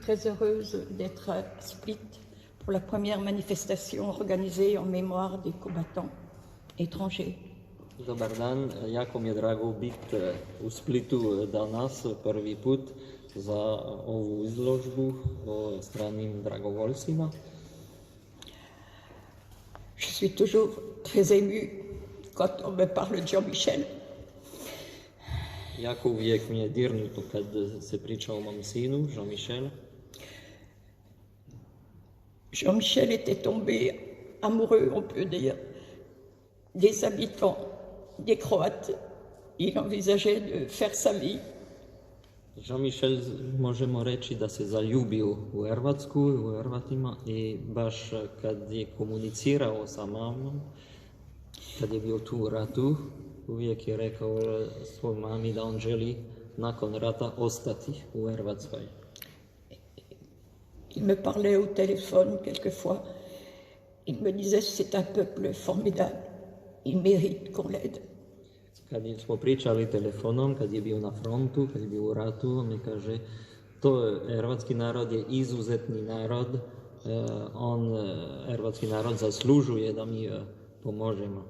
très heureuse d'être à Split pour la première manifestation organisée en mémoire des combattants étrangers. Dobar dan, jako mi je drago biti u Splitu danas prvi put za ovu izložbu o stranim dragovoljcima. Je suis toujours très émue quand on me parle de Jean-Michel. Jako uvijek mi je dirnuto kad se priča o mom sinu, Jean-Michel. Jean-Michel était tombé amoureux, on peut dire, des habitants, des Croates. Il envisageait de faire sa vie. Jean-Michel možemo reći da se zaljubio u Hrvatsku, u Hrvatima i baš kad je komunicirao sa mamom, kad je bio tu u ratu, uvijek je rekao svoj mami da on želi nakon rata ostati u Hrvatskoj. Il me parlait au téléphone quelquefois. Il me disait c'est un peuple formidable. Il mérite qu'on l'aide. Kad smo pričali telefonom, kad je bio na frontu, kad je bio u ratu, on mi kaže to hrvatski narod je izuzetni narod, hrvatski narod zaslužuje da mi pomožemo.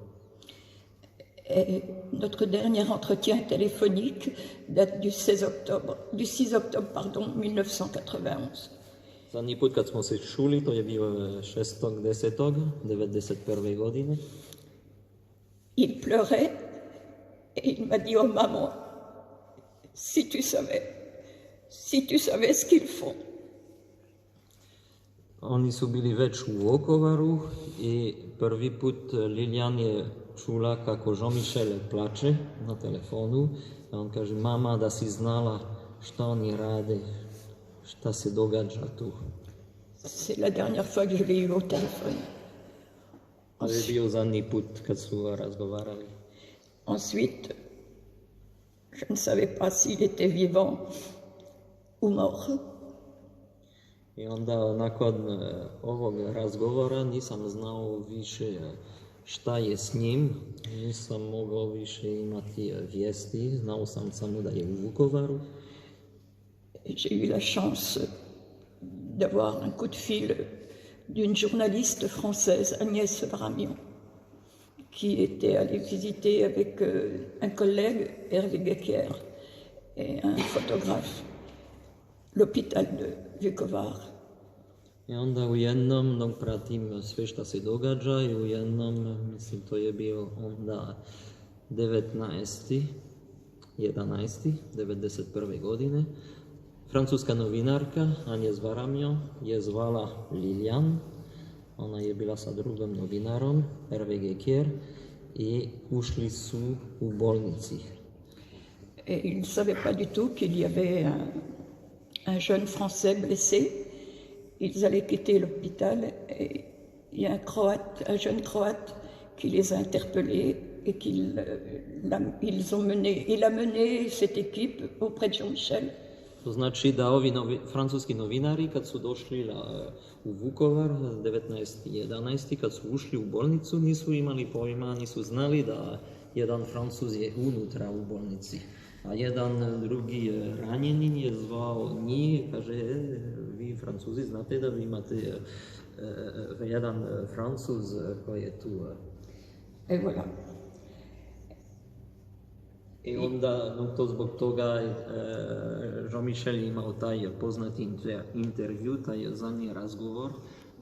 Et notre dernier entretien téléphonique date du 6 octobre 1991. Zadnji put kad smo se čuli, to je bio 6.10.1991. godine. Il pleurait et il m'a dit, oh maman, si tu savais ce qu'ils font. Oni su bili već u Vukovaru i prvi put Lilian je čula kako Jean-Michel plače na telefonu. A on kaže, mama, da si znala šta oni rade, šta se događa tu. C'est la dernière fois que je l'ai eu au téléphone. To je bio zadnji put kad su razgovarali. Ensuite, je ne savais pas s'il était vivant ou mort. I onda nakon ovog razgovora nisam znao više šta je s njim, nisam mogao više imati vijesti, znao sam samo da je u Vukovaru. J'ai eu la chance d'avoir un coup de fil d'une journaliste française, Agnès Bramion, qui était allée visiter avec un collègue, Hervé Guéquier, et un photographe, l'hôpital de Vukovar. I onda u jednom, dok pratim sve šta se događa, i u jednom, mislim to je bio onda 11.11.1991. godine, francuska novinarka Agnès Varamion je zvala Lilian, ona je bila sa drugom novinarom, Hervé Guéquier, i ušli su u bolnici. Et il ne savait pas du tout qu'il y avait un jeune Français blessé. Ils allaient quitter l'hôpital et il y a un jeune Croate qui les a interpellés et il a mené cette équipe auprès de Jean-Michel. To znači da ovi francuski novinari kad su došli u Vukovar 19.11. kad su ušli u bolnicu, nisu imali pojma, nisu znali da jedan Francuz je unutra u bolnici. A jedan drugi ranjenin je zvao njih, kaže, vi Francuzi znate da vi imate jedan Francuz koji je tu. Et voilà. I onda, to zbog toga, Jean-Michel imao taj poznati intervju, taj zadnji razgovor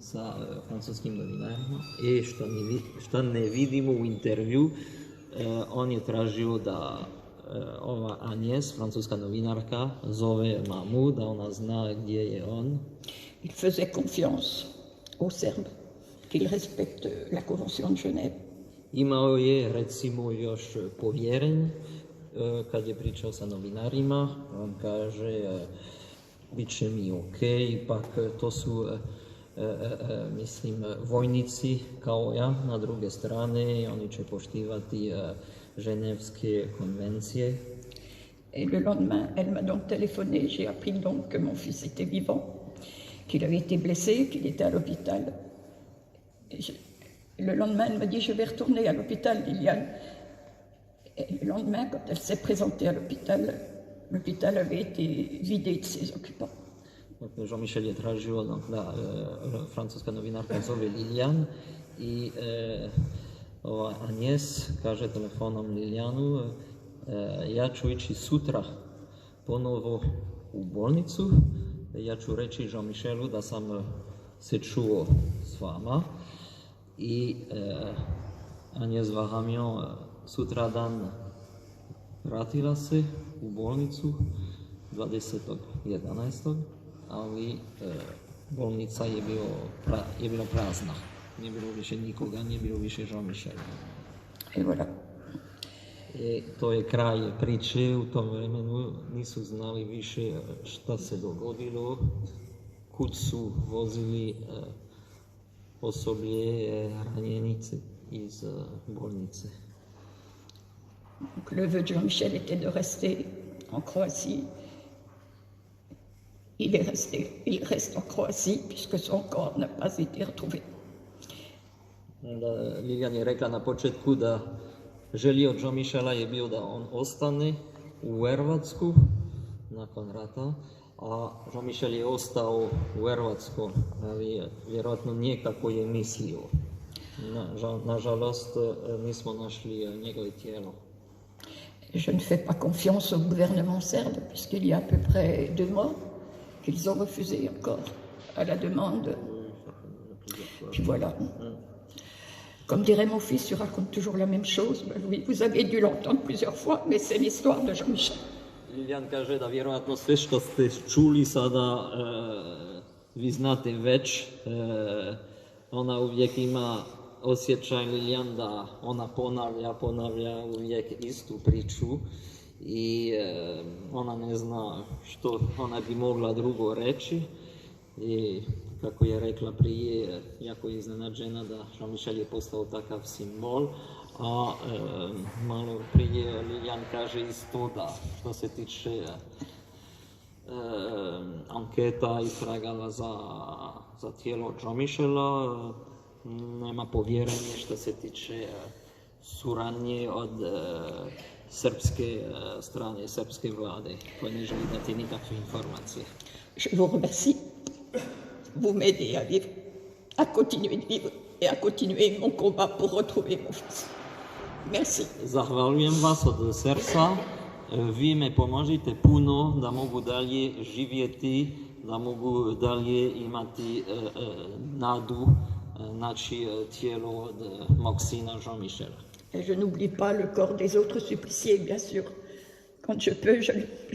sa francuskim novinarima. I što ne vidimo u intervju, on je tražio da ova Agnès, francuska novinarka, zove mamu, da ona zna gdje je on. Il faisait confiance aux Serbes, qu'ils respectent la Convention de Genève. Imao je, recimo, još povjerenje. Kad je pričao sa novinarima, on kaže, bit će mi ok, ipak to su, mislim, vojnici kao ja na druge strane, oni će poštivati ženevske konvencije. Et le lendemain, elle m'a donc téléphoné, j'ai appris donc que mon fils était vivant, qu'il avait été blessé, qu'il était à l'hôpital. Le lendemain, elle m'a dit, je vais retourner à l'hôpital, Liliane. Et le lendemain, quand elle s'est présentée à l'hôpital, l'hôpital avait été vidé de ses occupants. Jean-Michel je tražio da francuska novinarka zove Lilian i Agnes kaže telefonom Lilijanu ja ću ići sutra ponovo u bolnicu, ja ću reći Jean-Michelu da sam se čuo s vama i Agnes Vahamion sutradan vratila se u bolnicu 20.11. ali bolnica je bila prazna. Nije bilo više nikoga, nije bilo više Jean-Michela. Et voilà. To je kraj priče, u tom vremenu nisu znali više šta se dogodilo, kud su vozili osoblje ranjenice iz bolnice. Donc, le vœu de Jean-Michel était de rester en Croatie. Il reste en Croatie puisque son corps n'a pas été retrouvé. Lilian je rekla na početku da želio od Jean-Michela je bio da on ostane u Hrvatsku nakon rata, a Jean-Michel je ostao u Hrvatsku, ali vjerojatno nije kako je mislio. Nažalost, nismo našli njegovo tijelo. Je ne fais pas confiance au gouvernement serbe puisqu'il y a à peu près 2 mois qu'ils ont refusé encore à la demande. Puis voilà. Comme dirait mon fils, tu racontes toujours la même chose. Ben oui, vous avez dû l'entendre plusieurs fois, mais c'est l'histoire de Jean-Michel. Lilian kaže da vjerojatno sve što ste čuli sada vi znate već. Ona uvijek ima osjećaj Lilian da ona ponavlja uvijek istu priču i ona ne zna što ona bi mogla drugo reći. I kako je rekla prije, jako je iznenađena da Jean-Michel je postao takav simbol, a malo prije Lilian kaže isto da što se tiče anketa istragala za tijelo Jean-Michela, nema povjerenje što se tiče suradnje od srpske strane, srpske vlade, koja ne želi dati nikakve informacije. Je vous remercie. Vous m'aidez à vivre, à continuer de vivre et à continuer mon combat pour retrouver mon fils. Merci. Zahvaljujem vas od srca. Vi me pomožite puno da mogu dalje živjeti, da mogu dalje imati nadu naći tijelo od mog sina Jean-Michela. Et je n'oublie pas le corps des autres suppliciés, bien sûr. Quand je peux,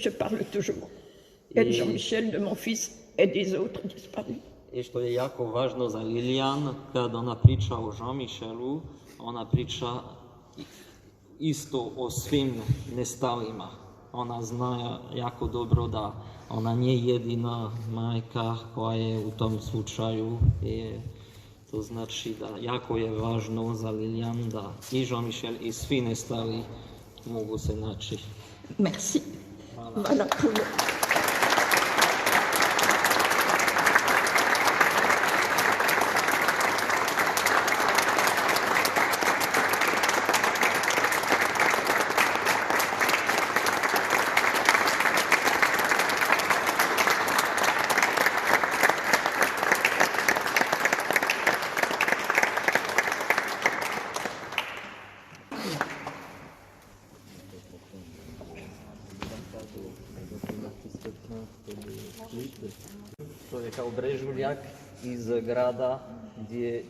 je parle toujours. Et de Jean-Michel, de mon fils et des autres disparus. I što je jako važno za Lilian, kad ona priča o Jean-Michelu, ona priča isto o svim nestalima. Ona zna jako dobro da ona nije jedina majka koja je u tom slučaju. To znači da jako je važno za Lilian da i Jean-Michel i svi nestali mogu se naći. Merci. Voilà pour le... To je kao brežuljak iz grada gdje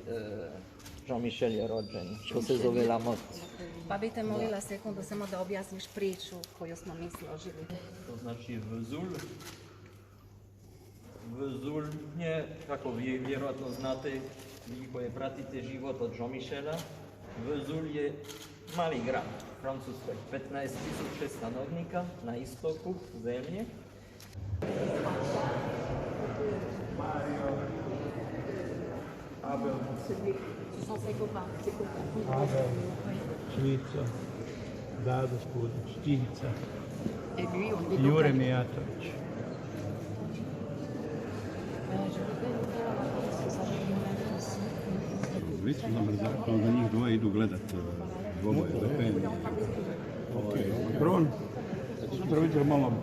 Jean-Michel je rođen, što se zove La Motte. Pa bi te molila sekundu samo da objasniš priču koju smo mi složili. To znači Vesoul je, kako vi vjerojatno znate, vi koji pratite život od Jean-Michela, Vesoul je mali grad u Francuskoj, 15.000 stanovnika na istoku zemlje. Švica, Dado Spudić, Stihica, Jure Mijatović. Vidite na brzakama da njih dvoje idu gledat dvoboje za pen. Kron, sutra vidite malo.